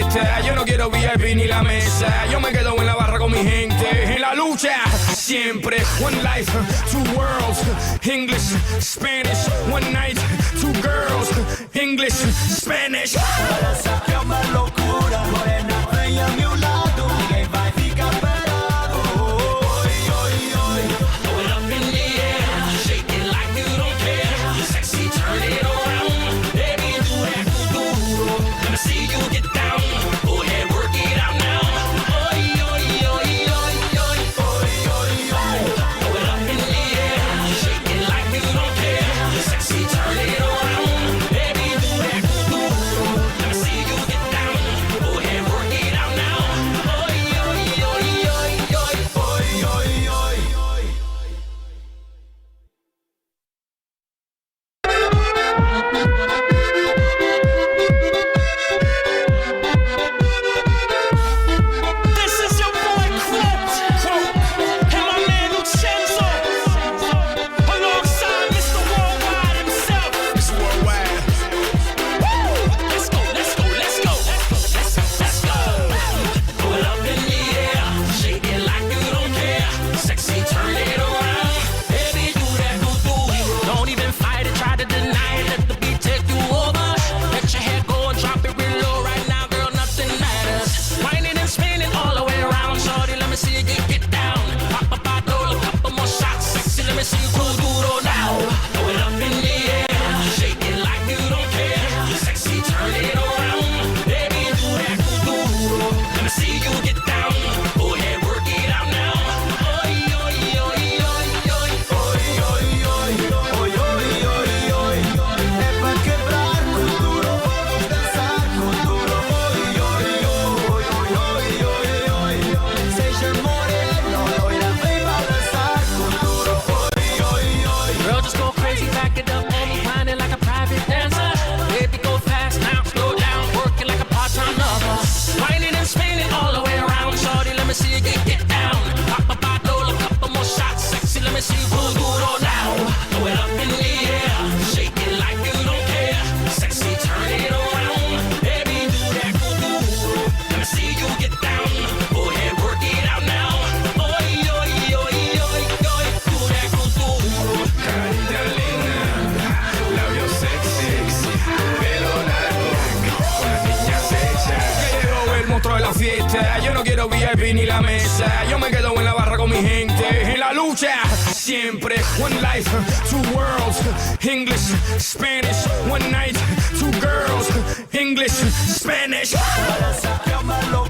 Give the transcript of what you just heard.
fiesta. Yo no quiero VIP ni la mesa. Yo me quedo en la barra con mi gente. En la lucha, siempre. One life, two worlds. English, Spanish. One night, two girls. English, Spanish. Para essa que é uma loucura. Morena, vem a meu lado. Ninguém vai ficar parado. Oi, oi, oi. Throw it up in the air, shake it like you don't care. Sexy, turn it around, baby, do that duro. Let me see you get down. Go ahead, work it out now. Oi, oi, oi, oi, oi, oi, oi, oi. Throw it up in the air, shake it like you don't care. Sexy, turn it around, baby, do that duro. Let me see you get down. Go ahead, work it out now. Oi, oi, oi, oi, oi, oi, oi, oi. This is your boy Quote, and my man Lucenzo, alongside Mr. Worldwide himself. It's worldwide. Woo! Let's go, let's go, let's go, let's go. Throw it up in the air, shake it like you don't care. Sexy, turn it around, baby, do that do. Don't even fight it, try to deny it. Let the beat take you over. Let your head go and drop it real low right now, girl. Nothing matters. Whining and spinning all the way around, shorty. Let me see you get down. Pop a bottle, a couple more shots. Sexy, let me see you go duro now. Throw it up in the air, shake it like you don't care. Sexy, turn it around, baby, do that duro. Let me see you get down. Go ahead, work it out now. Oi, oi, oi, oi, oi, oi, oi, oi. Oi, oi, oi, oi. É pra quebrar com duro. Vamos dançar com duro. Oi, oi, oi, oi, oi, oi, oi. Seja morena, loira, vem balançar com duro. Oi, oi, oi. Girl, just go crazy, back it up on me, whining like a private dancer. Baby, go fast now, slow down, working like a part-time lover. Whining and spinning all the way around, shorty, let me see you get down. Pop a bottle, a couple more shots, sexy, let me see you go duro now. Throw it up in the air, shake it like you don't care. Sexy, turn it around, baby, do that duro. Let me see you get down. Go ahead, work it out now. Oi, oi, oi, oi, oi, do that duro. Carita linda, labios sexy, pelo largo, con las niñas hechas. Ya llegó el monstruo de la fiesta. Yo no quiero VIP ni la mesa. Yo me quedo en la barra con mi gente. En la lucha, siempre. One life, two worlds. English, Spanish. One night, two girls. English, Spanish. Para essa que é uma loucura.